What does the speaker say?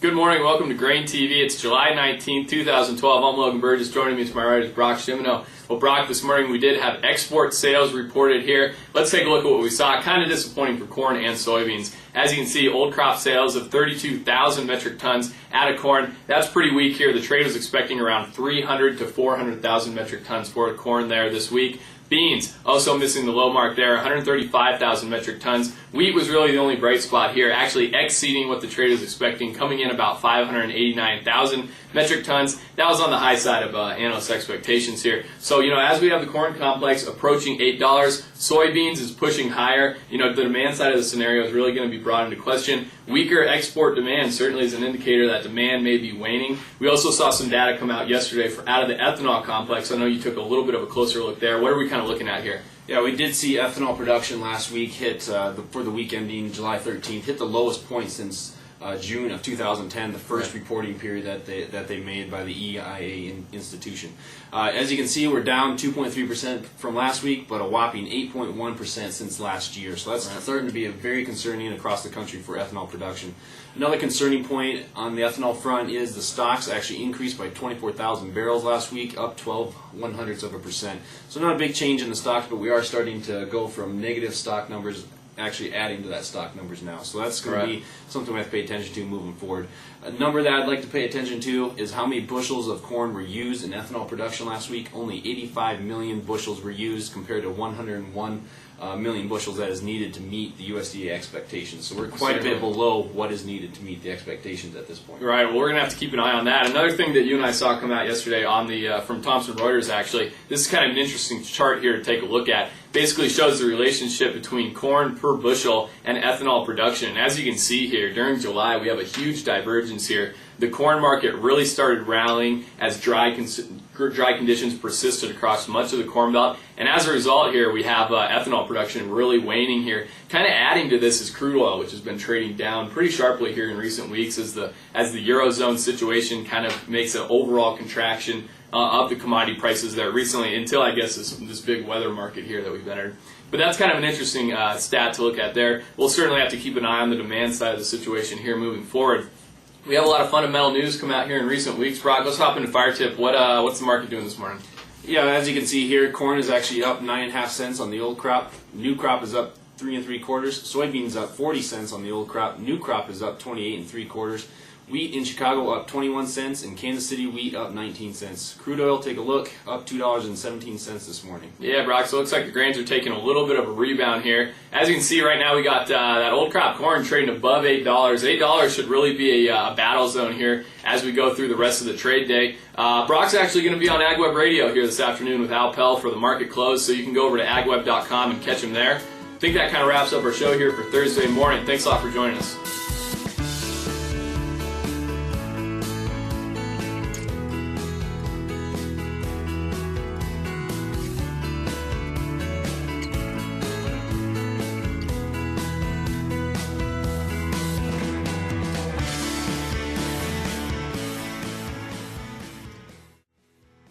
Good morning, welcome to GrainTV. It's July 19th, 2012. I'm Logan Burgess. Joining me to my right is Brock Shimano. Well, Brock, this morning we did have export sales reported here. Let's take a look at what we saw. Kind of disappointing for corn and soybeans. As you can see, old crop sales of 32,000 metric tons out of corn. That's pretty weak here. The trade was expecting around 300 to 400,000 metric tons for corn there this week. Beans, also missing the low mark there, 135,000 metric tons. Wheat was really the only bright spot here, actually exceeding what the trade was expecting, coming in about 589,000 metric tons. That was on the high side of analyst expectations here. So, as we have the corn complex approaching $8, soybeans is pushing higher. The demand side of the scenario is really going to be brought into question. Weaker export demand certainly is an indicator that demand may be waning. We also saw some data come out yesterday out of the ethanol complex. I know you took a little bit of a closer look there. What are we kind of looking at here? Yeah, we did see ethanol production last week hit, for the week ending July 13th, hit the lowest point since June of 2010, the first reporting period that they made by the EIA institution. As you can see, we're down 2.3% from last week, but a whopping 8.1% since last year. So that's starting to be very concerning across the country for ethanol production. Another concerning point on the ethanol front is the stocks actually increased by 24,000 barrels last week, up 0.12%. So not a big change in the stocks, but we are starting to go from negative stock numbers actually adding to that stock numbers now. So that's going to be something we have to pay attention to moving forward. A number that I'd like to pay attention to is how many bushels of corn were used in ethanol production last week. Only 85 million bushels were used compared to 101 million bushels that is needed to meet the USDA expectations. So we're quite a bit below what is needed to meet the expectations at this point. Right. Well, we're going to have to keep an eye on that. Another thing that you and I saw come out yesterday on the from Thomson Reuters, actually, this is kind of an interesting chart here to take a look at. Basically shows the relationship between corn per bushel and ethanol production. And as you can see here, during July, we have a huge divergence here. The corn market really started rallying as dry conditions persisted across much of the Corn Belt. And as a result here, we have ethanol production really waning here. Kind of adding to this is crude oil, which has been trading down pretty sharply here in recent weeks as the Eurozone situation kind of makes an overall contraction of the commodity prices there recently until, I guess, this big weather market here that we've entered. But that's kind of an interesting stat to look at there. We'll certainly have to keep an eye on the demand side of the situation here moving forward. We have a lot of fundamental news come out here in recent weeks. Brock, let's hop into Fire Tip. What's the market doing this morning? Yeah, as you can see here, corn is actually up 9.5 cents on the old crop. New crop is up 3 3/4. Soybeans up 40 cents on the old crop. New crop is up 28 3/4. Wheat in Chicago up 21 cents, and Kansas City wheat up 19 cents. Crude oil, take a look, up $2.17 this morning. Yeah, Brock, so it looks like the grains are taking a little bit of a rebound here. As you can see right now, we got that old crop corn trading above $8. $8 should really be a battle zone here as we go through the rest of the trade day. Brock's actually going to be on AgWeb Radio here this afternoon with Al Pell for the market close, so you can go over to agweb.com and catch him there. I think that kind of wraps up our show here for Thursday morning. Thanks a lot for joining us.